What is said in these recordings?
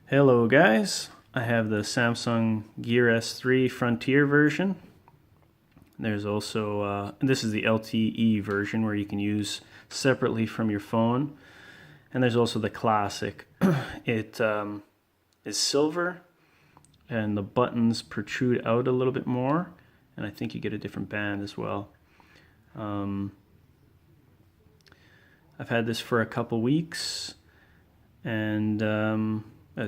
Hello guys, I have the Samsung Gear S3 Frontier version. There's also, this is the LTE version where you can use separately from your phone. And there's also the Classic. It is silver and the buttons protrude out a little bit more. And I think you get a different band as well. I've had this for a couple weeks and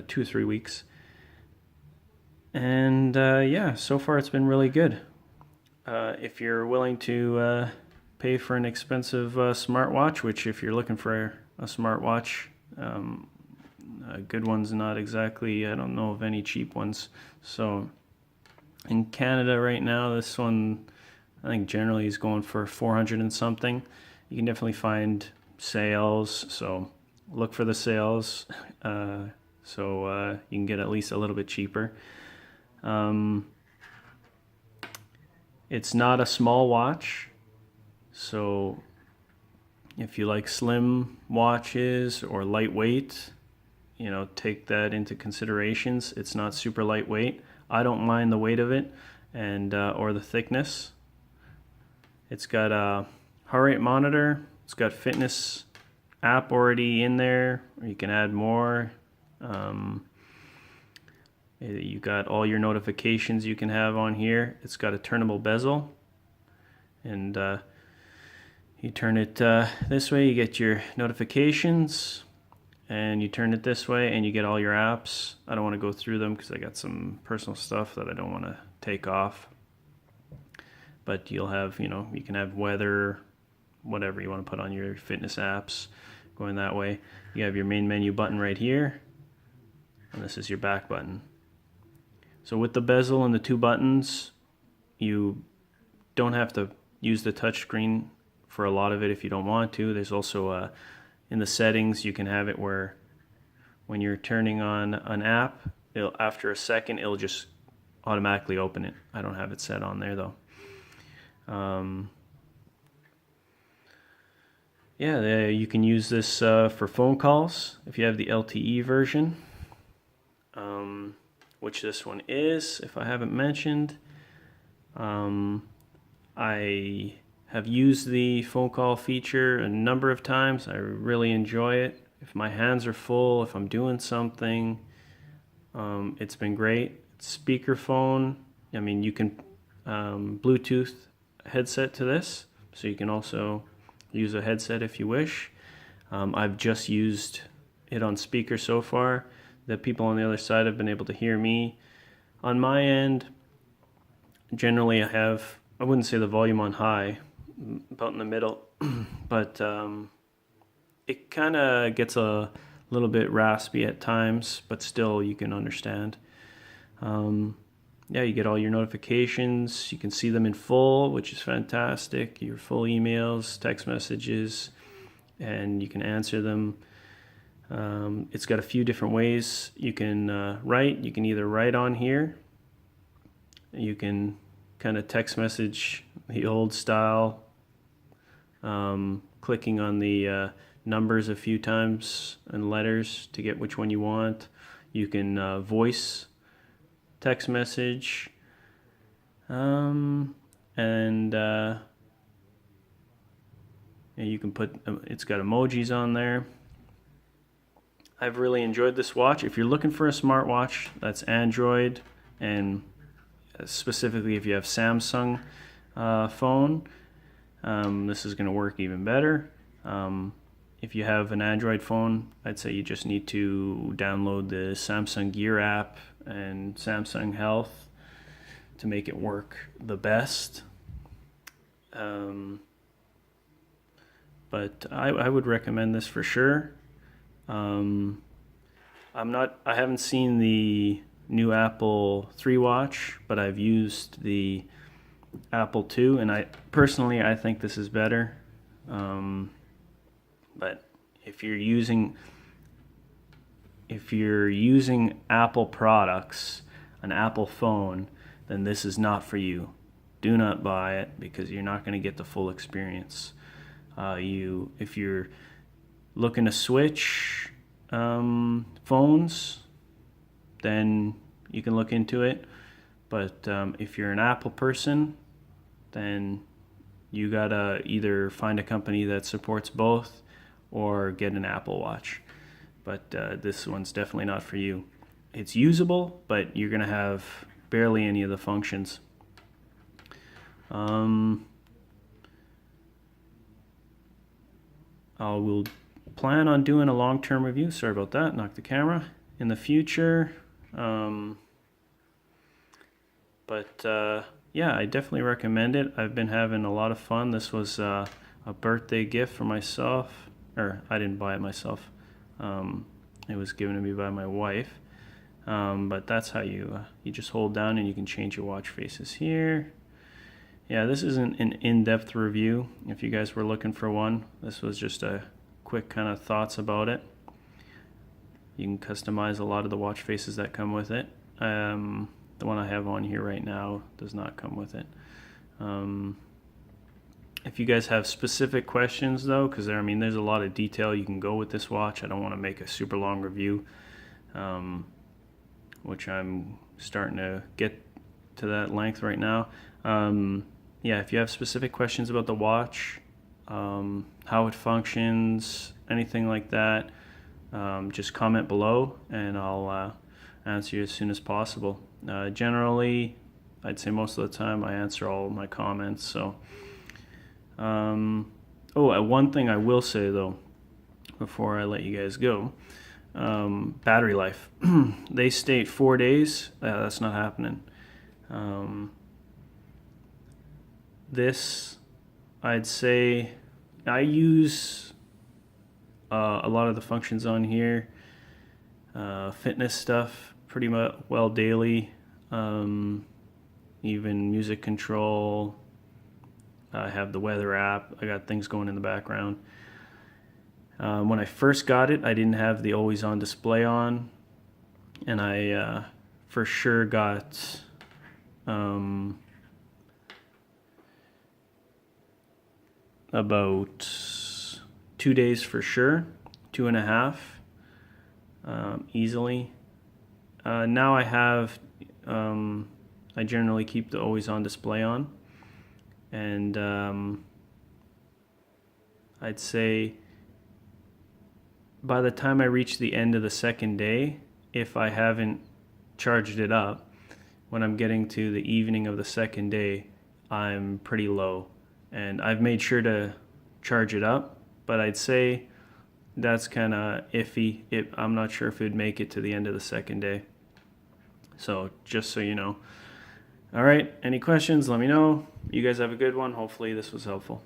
2 or 3 weeks. And yeah, so far it's been really good. If you're willing to pay for an expensive smartwatch, which if you're looking for a smartwatch, a good one's not exactly, I don't know of any cheap ones. So in Canada right now, this one I think generally is going for 400 and something. You can definitely find sales, so look for the sales so you can get at least a little bit cheaper. It's not a small watch, so if you like slim watches or lightweight, take that into considerations. It's not super lightweight. I don't mind the weight of it and or the thickness. It's got a heart rate monitor. It's got fitness app already in there, or you can add more. You got all your notifications you can have on here. It's got a turnable bezel, and you turn it this way, you get your notifications, and you turn it this way and you get all your apps. I don't want to go through them because I got some personal stuff that I don't want to take off, but you'll have, you can have weather, whatever you want to put on your fitness apps going that way. You have your main menu button right here, and this is your back button. So with the bezel and the two buttons, you don't have to use the touch screen for a lot of it if you don't want to. There's also in the settings, you can have it where when you're turning on an app, after a second it'll just automatically open it. I don't have it set on there though. Yeah, you can use this for phone calls if you have the LTE version, which this one is, if I haven't mentioned. I have used the phone call feature a number of times. I really enjoy it. If my hands are full, if I'm doing something, it's been great. Speakerphone, I mean, you can Bluetooth headset to this, so you can also use a headset if you wish. I've just used it on speaker so far. The people on the other side have been able to hear me. On my end, generally I wouldn't say the volume on high, about in the middle, but it kind of gets a little bit raspy at times, but still you can understand. Yeah, you get all your notifications. You can see them in full, which is fantastic. Your full emails, text messages, and you can answer them. It's got a few different ways you can write. You can either write on here. You can kind of text message the old style, clicking on the numbers a few times and letters to get which one you want. You can voice text message, and you can put, it's got emojis on there. I've really enjoyed this watch. If you're looking for a smartwatch that's Android, and specifically if you have Samsung phone, this is going to work even better. If you have an Android phone, I'd say you just need to download the Samsung Gear app and Samsung Health to make it work the best. But I would recommend this for sure. I haven't seen the new Apple 3 watch, but I've used the Apple 2, and I think this is better. But if you're using Apple products, an Apple phone, then this is not for you. Do not buy it because you're not going to get the full experience. If you're looking to switch phones, then you can look into it. But if you're an Apple person, then you gotta either find a company that supports both or get an Apple Watch. But this one's definitely not for you. It's usable, but you're gonna have barely any of the functions. I will plan on doing a long-term review. Sorry about that, knocked the camera. In the future. Yeah, I definitely recommend it. I've been having a lot of fun. This was a birthday gift for myself, or I didn't buy it myself. It was given to me by my wife. But that's how you just hold down and you can change your watch faces here. Yeah, this isn't an in-depth review. If you guys were looking for one, this was just a quick kind of thoughts about it. You can customize a lot of the watch faces that come with it. The one I have on here right now does not come with it. If you guys have specific questions though, because there's a lot of detail you can go with this watch. I don't want to make a super long review, which I'm starting to get to that length right now. Yeah, if you have specific questions about the watch, how it functions, anything like that, just comment below and I'll answer you as soon as possible. Generally, I'd say most of the time I answer all of my comments. So, one thing I will say though, before I let you guys go, battery life. They state 4 days. That's not happening. This, I'd say, I use a lot of the functions on here, fitness stuff pretty much well daily, even music control. I have the weather app. I got things going in the background. When I first got it, I didn't have the always on display on, and I for sure got about 2 days for sure, 2.5 easily. Now I have, I generally keep the always on display on, and I'd say by the time I reach the end of the second day, if I haven't charged it up, when I'm getting to the evening of the second day, I'm pretty low. And I've made sure to charge it up, but I'd say that's kind of iffy. I'm not sure if it would make it to the end of the second day. So just so you know. All right, any questions, let me know. You guys have a good one. Hopefully this was helpful.